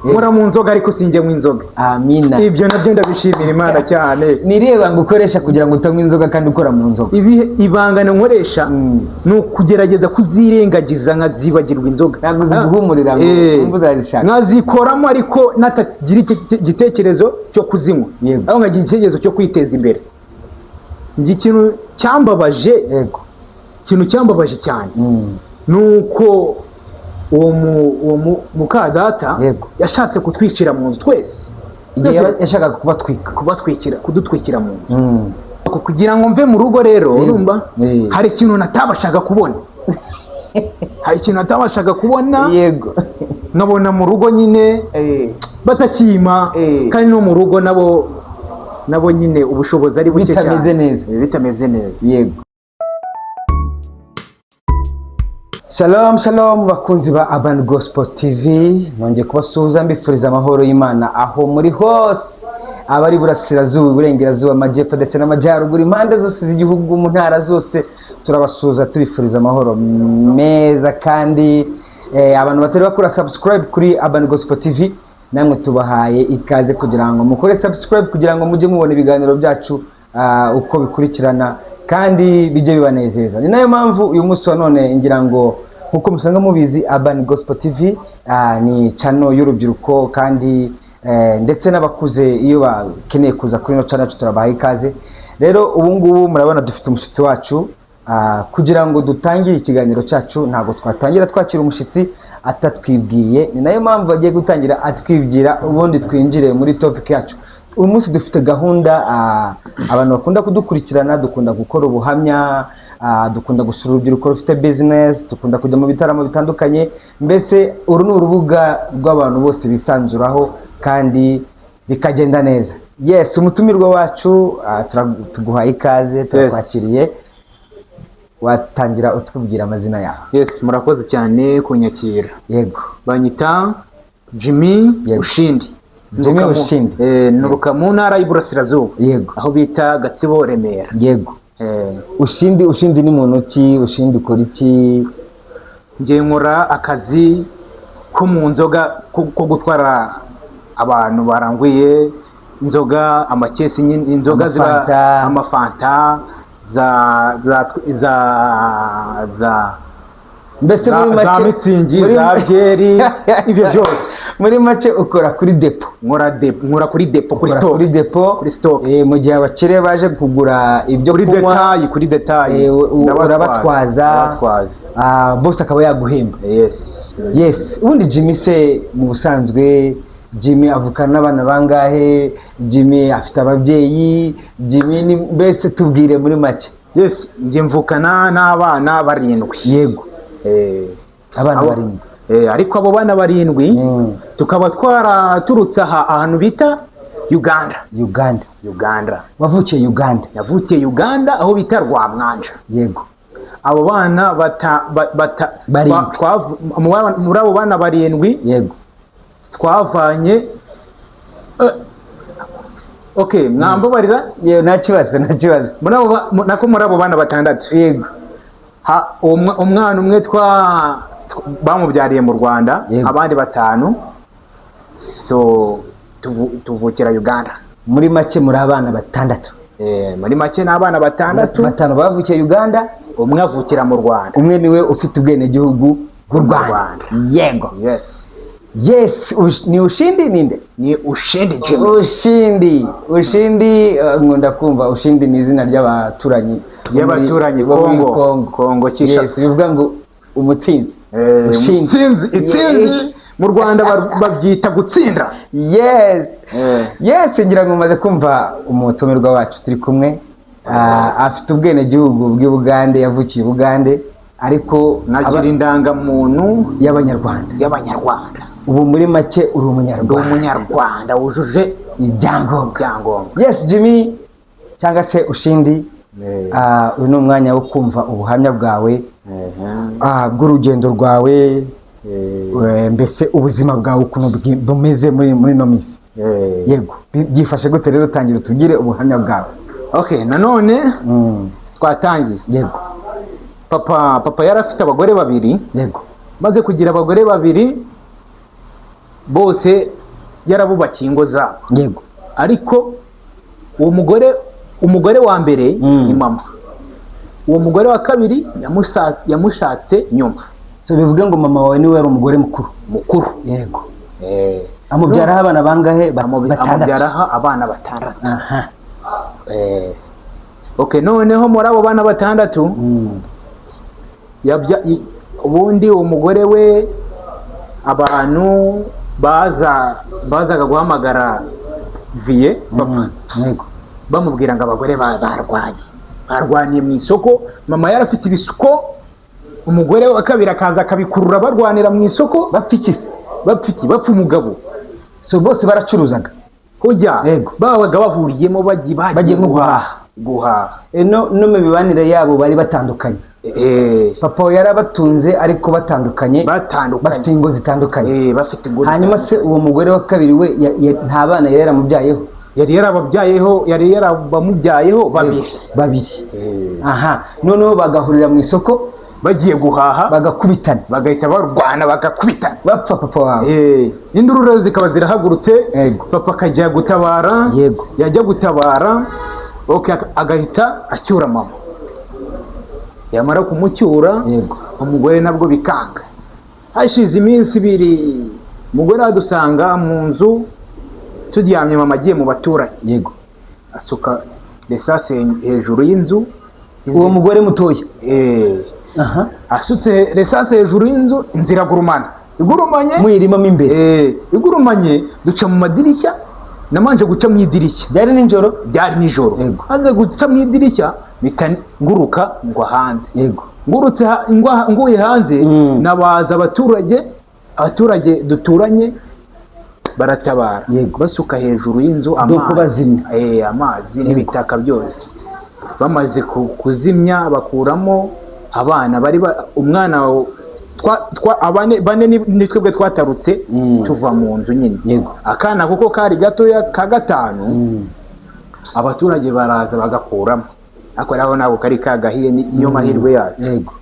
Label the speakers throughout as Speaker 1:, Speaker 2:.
Speaker 1: nkora mu nzoga ariko sinjye mu inzoga.
Speaker 2: Amina.
Speaker 1: Ibyo nabyo ndabishimira Imana cyane.
Speaker 2: Nireba ngo ukoresha kugira ngo utanywe inzoga kandi ukora mu nzoga.
Speaker 1: Ibanga nkoresha no kugerageza kuzirengagiza nkazibagirwa inzoga.
Speaker 2: Ntabwo ziguhumurira ngo uzazishaka.
Speaker 1: Nkazikoramo ariko natagira igitekerezo cyo kuzinywa. Aho nkagira igitekerezo cyo kwiteza imbere. Ikintu cyambabaje, ikintu cyambabaje cyane nuko uwo mukadata yashatse kutwicira mu nzu twese.
Speaker 2: Yashakaga
Speaker 1: kudutwikira mu nzu. Kugira ngo mve mu rugo rero urumva hari ikintu natabashaga kubona. Hari ikintu natabashaga kubona.
Speaker 2: Yego.
Speaker 1: Nabona mu rugo nyine batakima kandi no mu rugo nabo nyine ubushobozi ari buke cyane. Bitameze neza.
Speaker 2: Yego. Shalom shalom bakunzi ba Urban Gospel TV, nongeye kubasuhuza mbifuriza amahoro y'Imana aho muri hose, abari burasirazuba, burengerazuba, amajyepfo ndetse n'amajyaruguru, impande zose z'igihugu, mu ntara zose turabasuhuza tubifuriza amahoro meza. Kandi abantu batari bakora subscribe kuri Urban Gospel TV, namwe tubahaye ikaze kugira ngo mukore subscribe kugira ngo mujye mubona ibiganiro byacu uko bikurikirana kandi bijye bibanezeza. Ni nayo mpamvu uyu munsi wa none ngira ngo nkuko musanga mubizi Urban Gospel TV ni channel y'urubyiruko kandi ndetse n'abakuze iyo bakeneye kuza kuri no channel turabaha ikaze. Rero ubu ngubu murabona dufite umushitsi wacu kugira ngo dutangire ikiganiro cyacu ntago twatangira twakira umushitsi atatwibwiye. Ni nayo mpamvu bagiye gutangira atwibwira ubundi twinjire muri topic yacu. Uyu munsi dufite gahunda abantu bakunda kudukurikirana, dukunda gukora ubuhamya, dukunda gusura urubyiruko rufite business, dukunda kujya mu bitaramo bitandukanye. Mbese uru ni urubuga rw'abantu bose bisanzuraho kandi bikagenda neza. Yes, umutumirwa wacu tuguhaye ikaze, turakwakiriye. Watangira utubwira amazina yawe?
Speaker 1: Yes, murakoze cyane kunyakira.
Speaker 2: Yego.
Speaker 1: Banyita Jimmy Ushindi.
Speaker 2: Jimmy Ushindi.
Speaker 1: Nuruka mu ntara y'Iburasirazuba.
Speaker 2: Yego.
Speaker 1: Aho bita Gatsibo, Remera.
Speaker 2: Yego. Ushindi ni muntu ki? Ushindi ukora iki?
Speaker 1: Ngiye nkora akazi ko mu nzoga ko gutwara abantu baranguye inzoga, amakesi, inzoga ziba amafanta za
Speaker 2: mbese muri make
Speaker 1: za mitsingi, za byeri, ibyo byose.
Speaker 2: Muri make ukora kuri depo?
Speaker 1: Nkora kuri depo, kuri stock.
Speaker 2: Mu gihe abakire baje kugura ibyo kunywa
Speaker 1: kuri detail
Speaker 2: urabatwaza, boss akaba yaguhemba. Yes. Ubundi Jimmy se mu busanzwe Jimmy avukana n'abana bangahe? Jimmy afite ababyeyi? Jimmy ni mbese tubwire muri make.
Speaker 1: Yes, nje mvukana n'abana 7.
Speaker 2: Yego. Abana 7.
Speaker 1: Ariko abo bana 7 tukaba twaraturutse ahantu bita Uganda. Wavukiye Uganda? Yavukiye Uganda aho bita Rwamwanja.
Speaker 2: Yego.
Speaker 1: Abo bana muri abo bana 7.
Speaker 2: Yego.
Speaker 1: Twavanye mwambabarira?
Speaker 2: Nta kibazo.
Speaker 1: Muri abo bana 6.
Speaker 2: Yego.
Speaker 1: Umwana umwe bamubyariye mu Rwanda, abandi 5 tuvukira Uganda.
Speaker 2: Muri make muri abana 6.
Speaker 1: Muri make n'abana 6.
Speaker 2: 5 bavukiye Uganda,
Speaker 1: umwe avukira mu Rwanda.
Speaker 2: Umwe niwe ufite ubwene gihugu bw'u Rwanda. Yego. Yes, ni Ushindi ninde?
Speaker 1: Ni Ushindi Jimmy.
Speaker 2: Ushindi nkunda kumva Ushindi ni izina ry'abaturanyi.
Speaker 1: Kongo Kinshasa.
Speaker 2: Yes, bivuga ngo umutsinzi.
Speaker 1: Itsinzi mu Rwanda babyita gutsinda.
Speaker 2: Yes, ngira ngo maze kumva umutumirwa wacu turi kumwe. Afite ubwene gihugu bw'Ubugande, yavukiye Ubugande ariko
Speaker 1: nagira indangamuntu
Speaker 2: y'Abanyarwanda. Ubu muri make uri
Speaker 1: umunyarwanda wujuje
Speaker 2: ibyangombwa. Yes, Jimmy cyangwa se Ushindi, uyu ni umwanya wo kumva ubuhamya bwawe bw'urugendo rwawe, mbese ubuzima bwawe ukuntu bumeze muri no minsi. Yego, byifashe gute rero? Tangira tugire ubuhamya bwawe.
Speaker 1: Nanone twatangiye.
Speaker 2: Yego.
Speaker 1: Papa yarafite abagore 2.
Speaker 2: Yego.
Speaker 1: Maze kugira abagore 2 bose yarabubakiye ingo zabo.
Speaker 2: Yego.
Speaker 1: Ariko uwo umugore wa mbere ni mama, uwo mugore wa kabiri yamushatse nyuma.
Speaker 2: So bivuge ngo mama wawe niwe yari umugore mukuru. Yego. Amubyaraho abana bangahe?
Speaker 1: Amubyaraho abana 6. Aha. Okay, noneho muri abo bana 6 ubundi umugore we abantu bazaga guhamagara vie papa.
Speaker 2: Yego.
Speaker 1: Bamubwira ngo abagore barwanye mu isoko, mama yarafite ibisuko, umugore wa kabiri akaza akabikurura barwanira mu isoko, bapfa umugabo.
Speaker 2: So bose baracuruzaga
Speaker 1: kujya babaga bahuriyemo bagiye guhaha.
Speaker 2: No mu mibanire yabo bari batandukanye. Papa yarabatunze ariko batandukanye, bafite ingo zitandukanye. Hanyuma se uwo mugore wa kabiri we nta bana yari yaramubyayeho?
Speaker 1: Yari yarabamubyayeho babiri.
Speaker 2: Aha, noneho bagahurira mu isoko
Speaker 1: bagiye guhaha,
Speaker 2: bagakubitana,
Speaker 1: bagahita barwana, bagakubitana,
Speaker 2: bapfa papa wawe.
Speaker 1: Induru zikaba zirahagurutse, papa akajya gutabara. Yajya gutabara, agahita acyura mama. Yamara kumucyura, umugore nabwo bikanga. Hashize iminsi 2, umugore adusanga mu nzu turyamye, mama agiye mu baturanyi. Asuka lesase hejuru y'inzu.
Speaker 2: Uwo mugore mutoya
Speaker 1: asutse lesase hejuru y'inzu, inzira igurumanye
Speaker 2: muyirimamo imbere.
Speaker 1: Igurumanye duca mu madirishya, namanje guca mu idirishya.
Speaker 2: Byari nijoro.
Speaker 1: Maze guca mu idirishya nguruka ngwa hanze. Ngurutse nguye hanze, nabaza abaturage duturanye baratabara. Basuka hejuru y'inzu amazi n'ibitaka byose. Bamaze kuzimya bakuramo abana umwana bane ni twebwe twatarutse tuva mu nzu nyine. Akana kuko kari gatoya ka 5, abaturage baraza bagakuramo. Ako nabo kari kagahiye, niyo mahirwe yacu.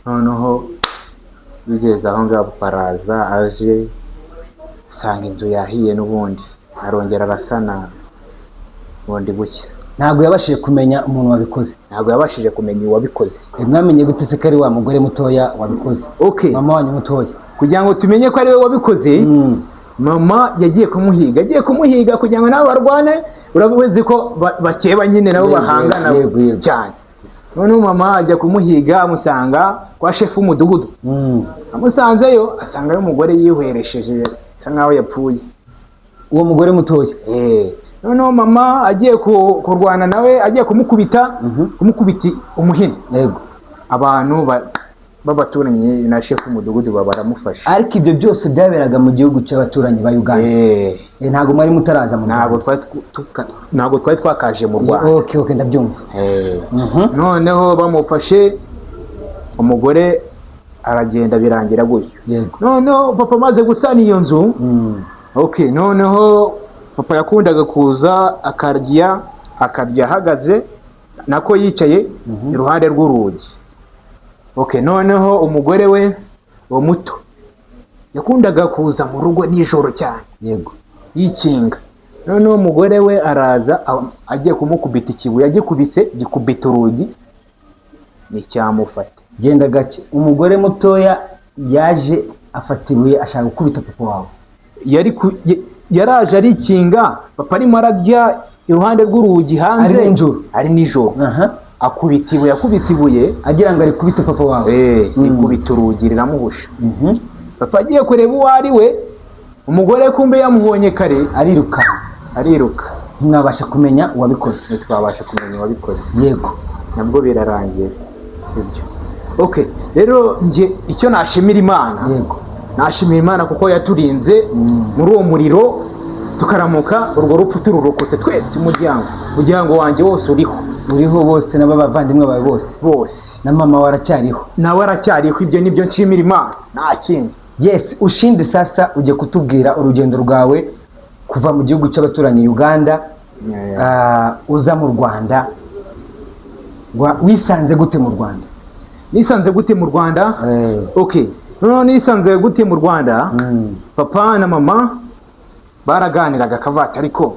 Speaker 1: Noneho bigeze aho ngabo paraza aje sanga inzu yahiye, n'ubundi arongera arasana bundi bucya.
Speaker 2: Ntabwo yabashije kumenya umuntu wabikoze. Mwamenye gute se kari wa mugore mutoya wabikoze? Mama wanyu mutoya.
Speaker 1: Kugira ngo tumenye ko ari we wabikoze, mama yagiye kumuhiga kugira ngo nabo barwane. Urabizi ko bakeba nyine nabo bahangana cyane. Noneho mama ajya kumuhiga, amusanga kwa chef w'umudugudu. Amusanzeyo asangayo umugore yihweresheje, asa nkaho yapfuye.
Speaker 2: Uwo mugore mutoya.
Speaker 1: Noneho mama agiye kurwana nawe, agiye kumukubita umuhini. Abantu b'abaturanyi na chef w'umudugudu baramufasha.
Speaker 2: Ariko ibyo byose byaberaga mu gihugu cy'abaturanyi ba Uganda. Ntago mwari mutaraza mu Rwanda.
Speaker 1: Ntago twari twakaje mu Rwanda.
Speaker 2: Okay, ndabyumva.
Speaker 1: Noneho bamufashe, umugore aragenda birangira gutyo. Noneho papa maze gusana iyo nzu. Noneho papa yakundaga kuza akarya ahagaze, nako yicaye iruhande rw'urugi. Noneho umugore we uwo muto yakundaga kuza mu rugo nijoro cyane. Yikinga. Noneho umugore we araza agiye kumukubita ikibuye, gikubita urugi n'icyamufata.
Speaker 2: Genda gake. Umugore mutoya yaje afata ibuye ashaka gukubita papa wawe.
Speaker 1: Yaraje arikinga, papa arimo ararya iruhande rw'urugi hanze. Ari nijoro. Akubita ibuye
Speaker 2: agira ngo ari kubita papa wawe.
Speaker 1: Ikubita urugi riramuhusha. Papa agiye kureba uwo ari we, umugore kumbe yamubonye kare, ariruka.
Speaker 2: Mwabasha kumenya uwabikoze?
Speaker 1: Twabasha kumenya uwabikoze. Nabwo birarangiye ibyo. Rero nge icyo nashimira Imana, kuko yaturinze muri uwo muriro tukaramuka urwo rupfu tururokotse twese. Umuryango wanjye wose
Speaker 2: uriho bose, n'abavandimwe bawe bose, na mama waracyariho.
Speaker 1: Nawe aracyariho. Ibyo nibyo nshimira Imana, nta kindi.
Speaker 2: Ushinde sasa ujye kutubwira urugendo rwawe kuva mu gihugu cy'abaturanyi Uganda uza mu Rwanda. Wisanze gute mu Rwanda?
Speaker 1: Nisanze gute mu Rwanda? Nisanze gute mu Rwanda? Papa na mama baraganiraga akavata ariko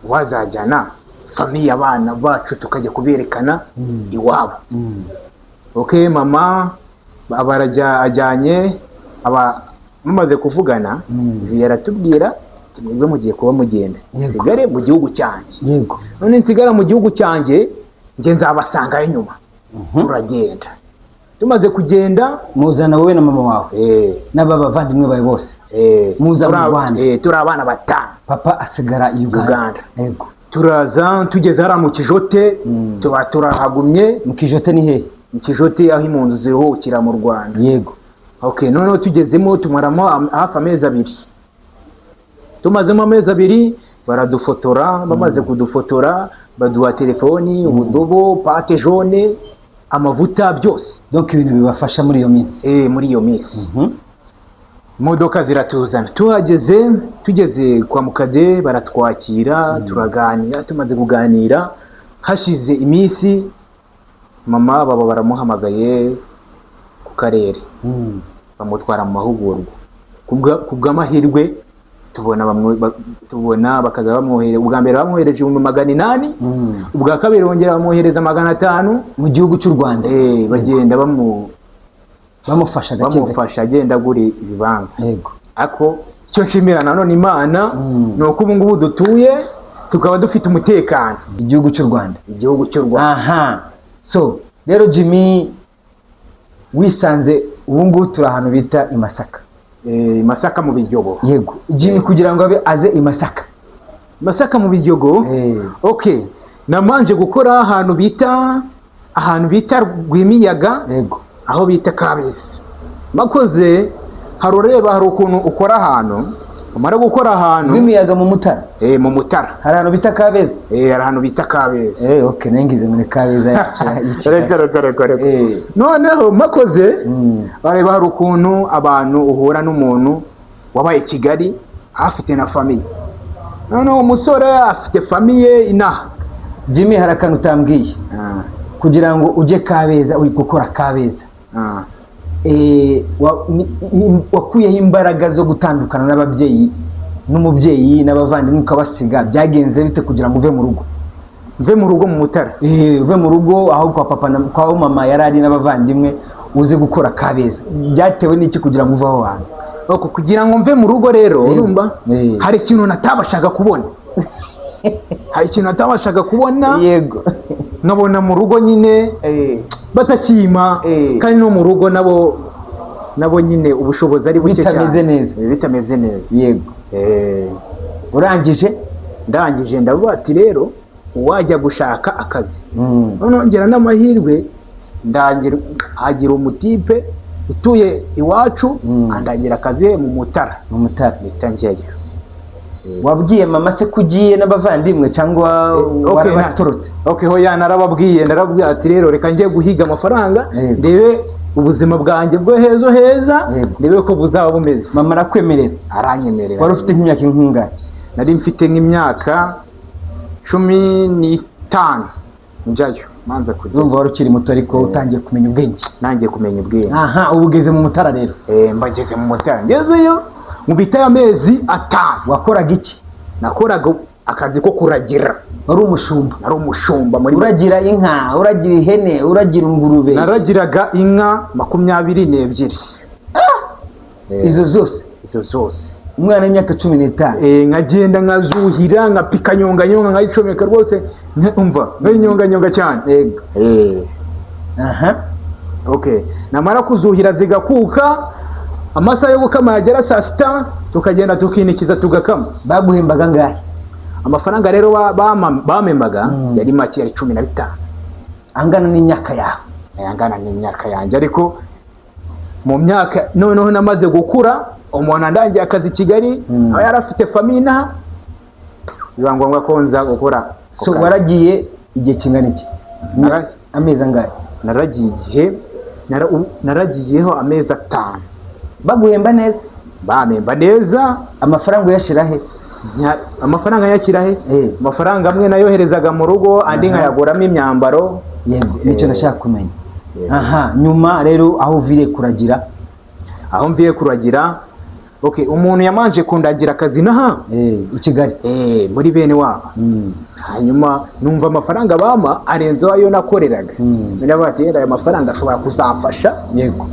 Speaker 1: wazajyana famiye abana bacu tukajya kuberekana iwabo. Okay, mama ajyanye mumaze kuvugana yaratubwira mwebwe mugiye kuba mugenda nsigare mu gihugu cyanjye.
Speaker 2: Yego.
Speaker 1: None nsigara mu gihugu cyanjye nge nzabasangayo nyuma. Turagenda. Tumaze kugenda
Speaker 2: muzana wowe na mama wawe n'aba bavandimwe bawe bose muza mu Rwanda.
Speaker 1: Turi abana batanu.
Speaker 2: Papa asigara i Uganda. Yego.
Speaker 1: Turaza tugeze hara mu Kijote tuba turahagumye.
Speaker 2: Mu Kijote ni he?
Speaker 1: Mu Kijote aho impunzi ziruhukira mu Rwanda.
Speaker 2: Yego.
Speaker 1: Okay, noneho tugezemo tumaramo hafi amezi 2. Tumazemo amezi 2 baradufotora. Bamaze kudufotora baduha telefoni, ubudobo, pate jaune, amavuta byose.
Speaker 2: Donc ibintu bibafasha muri iyo minsi.
Speaker 1: Muri iyo minsi. Imodoka ziratuzana. Tugeze kwa Mukade baratwakira, turaganira. Tumaze kuganira hashize iminsi mama baba baramuhamagaye ku karere. Bamutwara mu mahugurwa. Kubw'amahirwe tubona bakaza bamwohereza. Ubwa mbere bamwohereje 800, ubwa kabiri bongera bamwohereza 500
Speaker 2: mu gihugu cy'u Rwanda.
Speaker 1: Bagenda
Speaker 2: bamufasha
Speaker 1: agenda guri ibibanza.
Speaker 2: Yego.
Speaker 1: Ako cyo nshimira nanone Imana nuko ubu ngubu dutuye tukaba dufite umutekano
Speaker 2: igihugu cy'u Rwanda.
Speaker 1: Igihugu cy'u Rwanda.
Speaker 2: Aha. So rero Jimmy wisanze ubu ngubu turi ahantu bita i Masaka.
Speaker 1: Masaka mu Biryogo.
Speaker 2: Yego. Jimmy kugira ngo abe aze i Masaka.
Speaker 1: Masaka mu Biryogo. Okay. Namanje gukora ahantu bita Rwimiyaga.
Speaker 2: Yego.
Speaker 1: Aho bita Kabeza. Makoze hari ukuntu ukora ahantu umara gukora ahantu
Speaker 2: Rwimiyaga mu Mutara.
Speaker 1: Mu Mutara.
Speaker 2: Hari ahantu bita Kabeza.
Speaker 1: Hari ahantu bita Kabeza.
Speaker 2: Okay, nengize muri Kabeza yacu.
Speaker 1: Noneho makoze hari ukuntu abantu uhura n'umuntu wabaye Kigali afite na famille. Noneho umusore afite famille inaha.
Speaker 2: Jimmy harakantu utambwiye. Kugira ngo uje Kabeza uri gukora Kabeza. Wakuyeho imbaraga zo gutandukana n'ababyeyi n'umubyeyi n'abavandimwe ukabasiga. Byagenze bite kugira ngo uve mu rugo?
Speaker 1: Uve mu rugo mu Mutara.
Speaker 2: Uve mu rugo aho kwa papa kwa mama yarari n'abavandimwe uze gukora Kabeza. Byatewe n'iki kugira ngo uve aho hantu?
Speaker 1: Kugira ngo mve mu rugo rero urumva hari ikintu natabashaga kubona. Hari ikintu natabashaga kubona.
Speaker 2: Yego.
Speaker 1: Nkabona mu rugo nyine batakima kandi no mu rugo nabo nyine ubushobozi ari buke cyane. Bitameze neza.
Speaker 2: Yego.
Speaker 1: Ndangije ndavuga ati rero wajya gushaka akazi. Nongera n'amahirwe hagira umutipe utuye iwacu andangira akazi mu Mutara.
Speaker 2: Mu Mutara
Speaker 1: bitangiye.
Speaker 2: Wabwiye mama se kugiye n'abavandimwe cyangwa warabatorotse?
Speaker 1: Okay, hoya narababwiye ati rero reka ngiye guhiga amafaranga ndebe ubuzima bwanjye bwo heza ndebe ko buzaba bumeze.
Speaker 2: Mama arakwemerera?
Speaker 1: Aranyemerera.
Speaker 2: Wari ufite nk'imyaka inkungahe?
Speaker 1: Nari mfite nk'imyaka 15 njyayo manza kujya.
Speaker 2: Urumva wari ukiri muto ariko utangiye kumenya ubwenge.
Speaker 1: Nangiye kumenya ubwenge.
Speaker 2: Aha, ubugeze mu Mutara rero.
Speaker 1: Mbageze mu Mutara. Ngezeyo mu bita amezi 5.
Speaker 2: Wakoraga iki?
Speaker 1: Nakoraga akazi ko kuragira.
Speaker 2: Wari umushumba?
Speaker 1: Nari umushumba muri
Speaker 2: uragira inka, uragira ihene, uragira ingurube?
Speaker 1: Naragiraga inka 22.
Speaker 2: Izo zose umwana w'imyaka 15.
Speaker 1: Nkagenda nkazuhira nkapika nyonga nkayicomeka rwose umva nyonga cyane.
Speaker 2: Yego. Aha.
Speaker 1: Okay, namara kuzuhira zigakuka amasaha yo gukama yagera saa 6 tukagenda tukinikiza tugakama.
Speaker 2: Baguhembaga ngahe?
Speaker 1: Amafaranga rero bamembaga yari make, yari 15.
Speaker 2: Angana n'imyaka yawe?
Speaker 1: Angana n'imyaka yanjye, ariko mu myaka noneho namaze gukura umuntu andangiye akazi Kigali aho yarafite famina biba ngombwa ko nza gukora.
Speaker 2: So waragiye igihe kingana iki? Amezi angahe?
Speaker 1: Naragiyeho amezi 5.
Speaker 2: Baguhemba neza?
Speaker 1: Bamemba neza.
Speaker 2: Amafaranga uyashira he?
Speaker 1: Amafaranga yakira he? Amafaranga amwe nayoherezaga mu rugo andi nkayaguramo imyambaro.
Speaker 2: Yego, nicyo nashaka kumenya. Aha, nyuma rero aho uviye kuragira?
Speaker 1: Aho mviye kuragira okay, umuntu yamanje kundagira akazi naha
Speaker 2: i Kigali
Speaker 1: muri bene wabo. Hanyuma numva amafaranga bama arenze ayo nakoreraga. Ndabati yenda ayo mafaranga ashobora kuzamfasha
Speaker 2: yego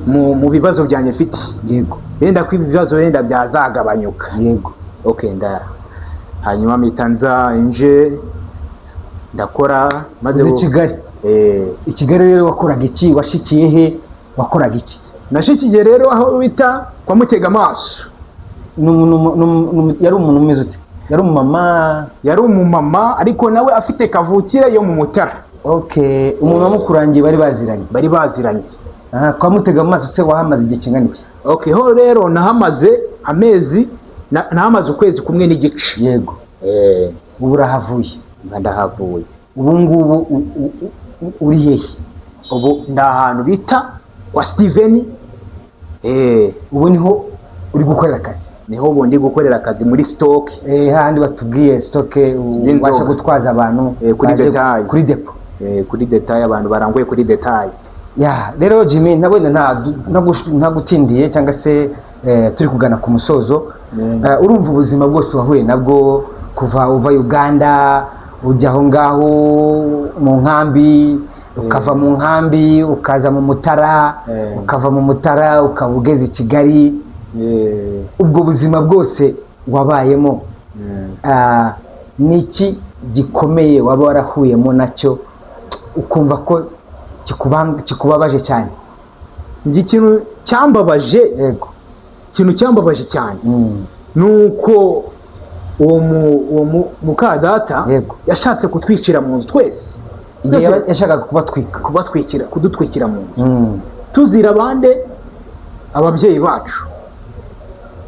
Speaker 1: mu bibazo byanjye mfite.
Speaker 2: Yego.
Speaker 1: Yenda ko ibibazo yenda byazagabanyuka.
Speaker 2: Yego.
Speaker 1: Okay, hanyuma mitanza nje ndakora maze
Speaker 2: i Kigali. I Kigali rero wakoraga iki? Washikiye he? Wakoraga iki?
Speaker 1: Nashikiye rero aho bita kwa Mutega Amaso.
Speaker 2: Yari umuntu umeze ute? Yari umumama ariko nawe afite kavukire yo mu Mutara. Okay, umuntu wamukurangiye bari baziranye. Aha, kwa Mutega Amaso se wahamaze igihe kingana iki?
Speaker 1: Okay, ho rero nahamaze amezi nahamaze ukwezi kumwe n'igice.
Speaker 2: Yego. Ubu urahavuye?
Speaker 1: Ndahavuye.
Speaker 2: Ubu ngubu uri hehe?
Speaker 1: Ubu ndahantu bita kwa Steven.
Speaker 2: Ubu niho uri gukorera akazi?
Speaker 1: Niho ubu ndi gukorera akazi muri stock.
Speaker 2: Handi batubwiye stock ubasha gutwaza abantu
Speaker 1: kuri detail.
Speaker 2: Kuri depo.
Speaker 1: Kuri detail abantu baranguye kuri detail.
Speaker 2: Ya, rero Jimmy nabone nta gutindiye cyangwa se turi kugana ku musozo. Urumva ubuzima bwose wahuye nabwo kuva uva Uganda ujya aho ngaho mu nkambi, ukava mu nkambi ukaza mu Mutara, ukava mu Mutara ukabugeza i Kigali. Ubwo buzima bwose wabayemo niki gikomeye waba warahuyemo nacyo ukumva ko kikubabaje cyane?
Speaker 1: Ikintu cyambabaje,
Speaker 2: yego,
Speaker 1: ikintu cyambabaje cyane nuko uwo mukadata yashatse kutwicira mu nzu twese.
Speaker 2: Yashakaga
Speaker 1: kudutwikira mu nzu tuzira abande ababyeyi bacu,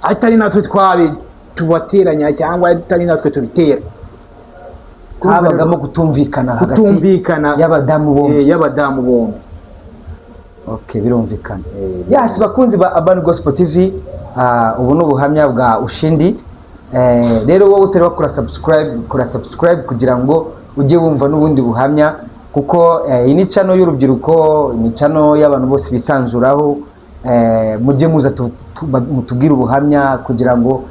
Speaker 1: atari natwe tubateranya cyangwa atari natwe tubitera.
Speaker 2: Habagamo kutumvikana hagati
Speaker 1: y'abadamu bombi.
Speaker 2: Okay, birumvikana. Yes, bakunzi ba Urban Gospel TV, ubu no buhamya bwa Ushindi. Rero wowe utari wakora subscribe kugira ngo ujye wumva n'ubundi buhamya, kuko iyi ni channel y'urubyiruko, ni channel y'abantu bose bisanzuraho. Mujye muza mutubwira ubuhamya kugira ngo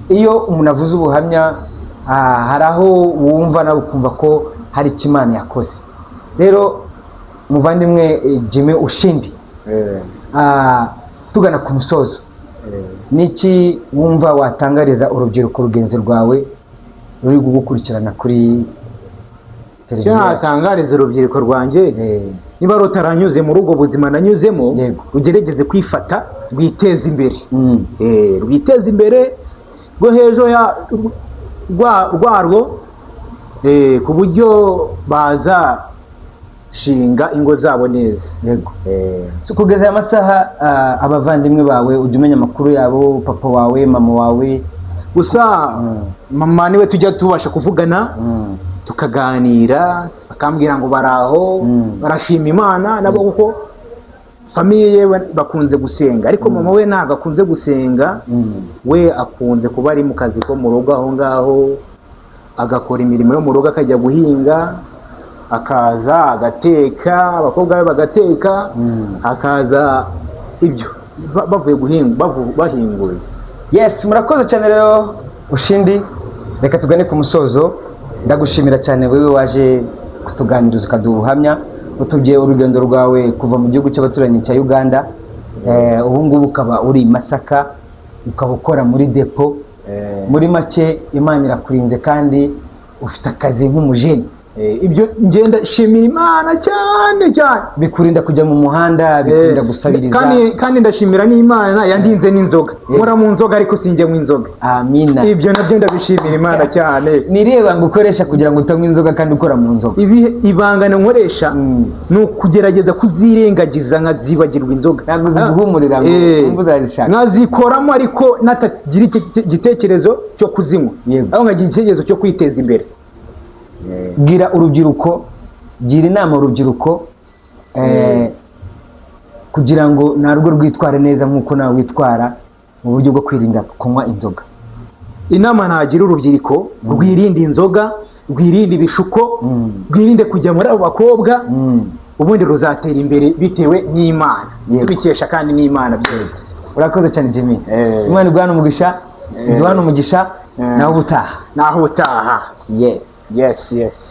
Speaker 2: iyo umuntu avuze ubuhamya hari aho wumva nawe ukumva ko hari Imana yakoze. Rero muvandimwe Jimmy Ushindi, tugana ku musozo, niki wumva watangariza urubyiruko rugenzi rwawe ruri gukurikirana kuri televiziyo?
Speaker 1: Cyatangariza urubyiruko rwanjye, niba rutaranyuze muri ubwo buzima nanyuzemo, ugerageze kwifata, rwiteza imbere. Rwiteza imbere rwo hejuru rwarwo, ku buryo baza shinga ingo zabo neza.
Speaker 2: Yego. Kugeza aya masaha abavandimwe bawe ujya umenya amakuru yabo, papa wawe, mama wawe?
Speaker 1: Gusa mama niwe tujya tubasha kuvugana, tukaganira, bakambwira ngo baraho, barashima Imana nabo kuko famiye bakunze gusenga. Ariko mama we ntago akunze gusenga, we akunze kuba ari mu kazi ko mu rugo aho ngaho, agakora imirimo yo mu rugo, akajya guhinga, akaza agateka, abakobwa be bagateka, akaza ibyo bavuye guhinga bahinguye.
Speaker 2: Yes, murakoze cyane rero Ushindi, reka tugane ku musozo. Ndagushimira cyane wewe waje kutuganiriza ukaduha ubuhamya, utubye urugendo rwawe kuva mu gihugu cy'abaturanyi cya Uganda, ubu ngubu ukaba uri Masaka, ukaba ukora muri depo. Muri make Imana irakurinze kandi ufite akazi nk'umujeni.
Speaker 1: Ibyo ngenda shimira Imana cyane cyane,
Speaker 2: bikurinda kujya mu muhanda, bikurinda gusabiriza,
Speaker 1: kandi ndashimira n'Imana yandinze n'inzoga. Nkora mu nzoga ariko sinjye mu inzoga.
Speaker 2: Amina.
Speaker 1: Ibyo nabyo ndabishimira Imana cyane.
Speaker 2: Nireba ngo ukoresha kugira ngo utanywe inzoga kandi ukora mu nzoga?
Speaker 1: Ibanga nkoresha ni ukugerageza kuzirengagiza, nkazibagirwa inzoga.
Speaker 2: Ntabwo ziguhumurira ngo uzazishaka.
Speaker 1: Nkazikoramo ariko natagira igitekerezo cyo kuzinywa, aho nkagira igitekerezo cyo kwiteza imbere.
Speaker 2: Gira urubyiruko, gira inama urubyiruko kugira ngo narwo rwitware neza nk'uko nawe witwara mu buryo bwo kwirinda kunywa inzoga.
Speaker 1: Inama nagira urubyiruko, rwirinde inzoga, rwirinde ibishuko, rwirinde kujya muri abo bakobwa, ubundi ruzatera imbere bitewe n'Imana, tubikesha kandi n'Imana byose.
Speaker 2: urakoze cyane Jimmy. Imana igwana umugisha naho ubutaha.
Speaker 1: Yes.